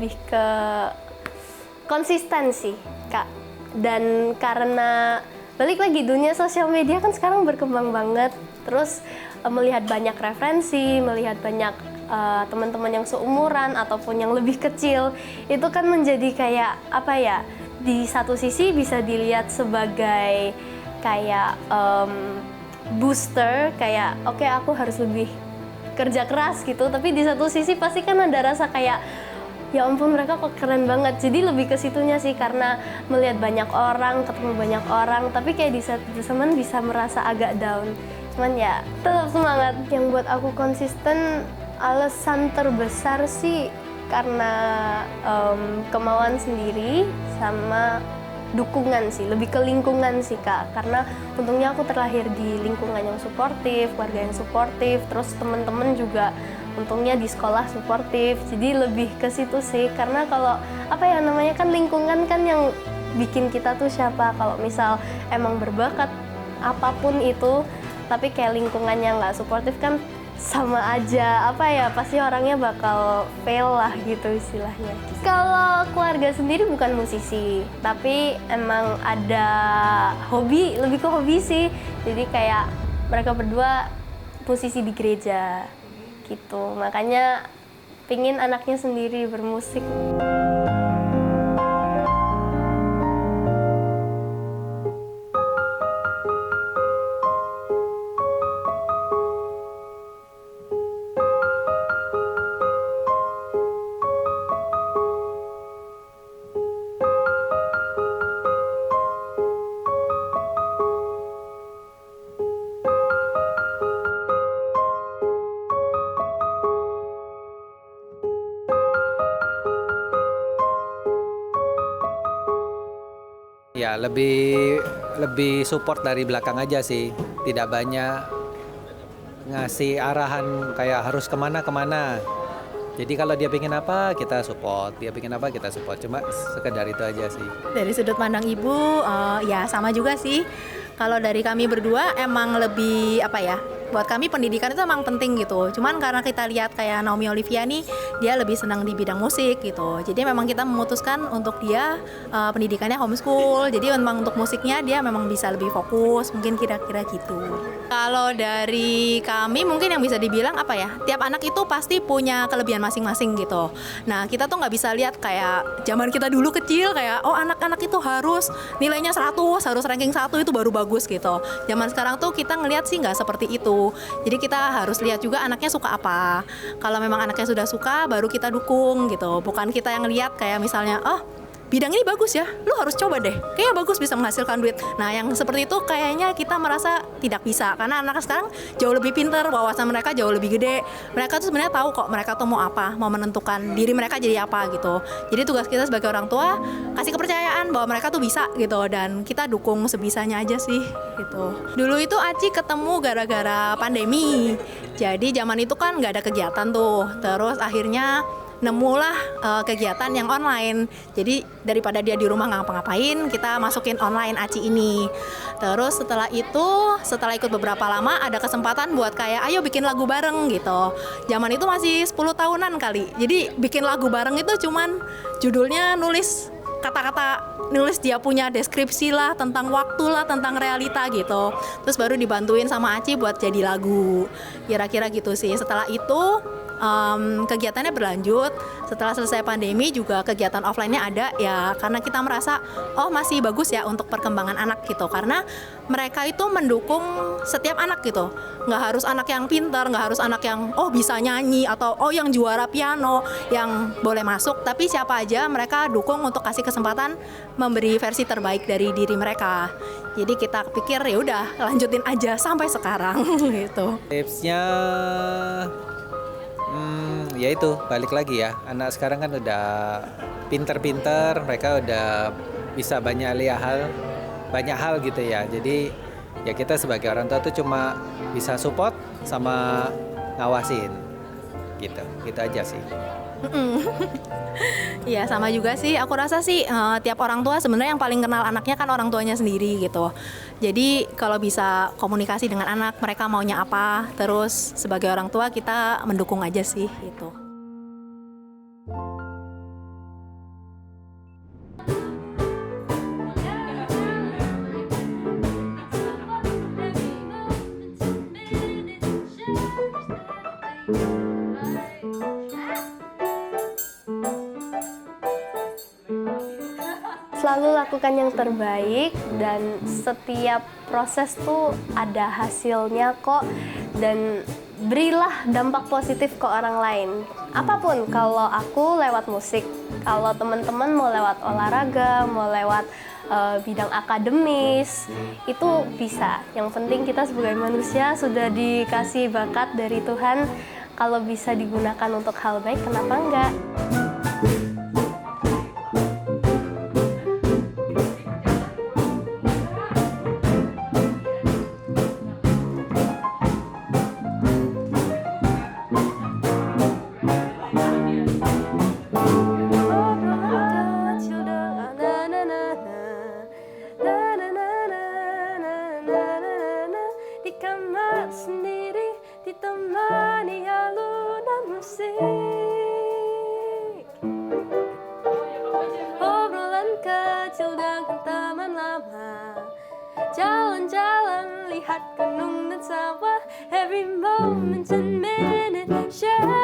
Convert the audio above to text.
lebih ke konsistensi, Kak. Dan karena balik lagi dunia sosial media kan sekarang berkembang banget. Terus melihat banyak referensi, melihat banyak teman-teman yang seumuran ataupun yang lebih kecil, itu kan menjadi kayak apa ya? Di satu sisi bisa dilihat sebagai kayak booster, kayak oke, aku harus lebih kerja keras gitu. Tapi di satu sisi pasti kan ada rasa kayak ya ampun, mereka kok keren banget. Jadi lebih ke situnya sih, karena melihat banyak orang, ketemu banyak orang, tapi kayak di satu zaman bisa merasa agak down. Cuman ya tetap semangat. Yang buat aku konsisten, alasan terbesar sih karena kemauan sendiri sama dukungan sih, lebih ke lingkungan sih, Kak. Karena untungnya aku terlahir di lingkungan yang suportif, keluarga yang suportif, terus teman-teman juga untungnya di sekolah suportif. Jadi lebih ke situ sih, karena kalau apa ya namanya kan lingkungan kan yang bikin kita tuh siapa. Kalau misal emang berbakat apapun itu, tapi kayak lingkungannya nggak suportif kan sama aja, apa ya, pasti orangnya bakal fail lah gitu istilahnya. Kalau keluarga sendiri bukan musisi, tapi emang ada hobi, lebih ke hobi sih. Jadi kayak mereka berdua musisi di gereja gitu, makanya pingin anaknya sendiri bermusik. Ya, lebih support dari belakang aja sih. Tidak banyak ngasih arahan kayak harus kemana. Jadi kalau dia pengen apa, kita support. Dia pengen apa, kita support. Cuma sekedar itu aja sih. Dari sudut pandang ibu, ya sama juga sih. Kalau dari kami berdua emang lebih apa ya, buat kami pendidikan itu emang penting gitu. Cuman karena kita lihat kayak Naomi Olivia nih, dia lebih senang di bidang musik gitu. Jadi memang kita memutuskan untuk dia pendidikannya homeschool. Jadi memang untuk musiknya dia memang bisa lebih fokus, mungkin kira-kira gitu. Kalau dari kami mungkin yang bisa dibilang apa ya, tiap anak itu pasti punya kelebihan masing-masing gitu. Nah kita tuh nggak bisa lihat kayak zaman kita dulu kecil kayak oh anak-anak itu harus nilainya 100, harus ranking 1 itu baru bagus gitu. Zaman sekarang tuh kita ngelihat sih nggak seperti itu. Jadi kita harus lihat juga anaknya suka apa. Kalau memang anaknya sudah suka baru kita dukung gitu. Bukan kita yang lihat kayak misalnya oh bidang ini bagus ya, lu harus coba deh, kayaknya bagus bisa menghasilkan duit. Nah yang seperti itu kayaknya kita merasa tidak bisa, karena anak sekarang jauh lebih pintar, wawasan mereka jauh lebih gede. Mereka tuh sebenarnya tahu kok mereka tuh mau apa, mau menentukan diri mereka jadi apa gitu. Jadi tugas kita sebagai orang tua kasih kepercayaan bahwa mereka tuh bisa gitu, dan kita dukung sebisanya aja sih gitu. Dulu itu Aci ketemu gara-gara pandemi, jadi zaman itu kan nggak ada kegiatan tuh, terus akhirnya nemulah kegiatan yang online. Jadi daripada dia di rumah nggak ngapa-ngapain, kita masukin online Aci ini. Terus setelah itu, setelah ikut beberapa lama, ada kesempatan buat kayak ayo bikin lagu bareng gitu. Zaman itu masih 10 tahunan kali. Jadi bikin lagu bareng itu cuman judulnya nulis kata-kata, nulis dia punya deskripsi lah tentang waktu lah, tentang realita gitu. Terus baru dibantuin sama Aci buat jadi lagu. Kira-kira gitu sih. Setelah itu kegiatannya berlanjut. Setelah selesai pandemi juga kegiatan offline-nya ada ya, karena kita merasa oh masih bagus ya untuk perkembangan anak gitu, karena mereka itu mendukung setiap anak gitu. Nggak harus anak yang pintar, nggak harus anak yang oh bisa nyanyi atau oh yang juara piano yang boleh masuk, tapi siapa aja mereka dukung untuk kasih kesempatan memberi versi terbaik dari diri mereka. Jadi kita pikir ya udah lanjutin aja sampai sekarang gitu. Tipsnya ya itu balik lagi ya, anak sekarang kan udah pinter-pinter, mereka udah bisa banyak hal gitu ya. Jadi ya kita sebagai orang tua tuh cuma bisa support sama ngawasin gitu aja sih. Iya sama juga sih, aku rasa sih tiap orang tua sebenarnya yang paling kenal anaknya kan orang tuanya sendiri gitu. Jadi kalau bisa komunikasi dengan anak, mereka maunya apa, terus sebagai orang tua kita mendukung aja sih gitu. selalu lakukan yang terbaik dan setiap proses tuh ada hasilnya kok, dan berilah dampak positif ke orang lain. Apapun, kalau aku lewat musik, kalau teman-teman mau lewat olahraga, mau lewat bidang akademis, itu bisa. Yang penting kita sebagai manusia sudah dikasih bakat dari Tuhan, kalau bisa digunakan untuk hal baik, kenapa enggak? Di kamar sendiri ditemani alunan musik, obrolan kecil dengan teman lama, jalan-jalan lihat gunung dan sawah, every moment and minute share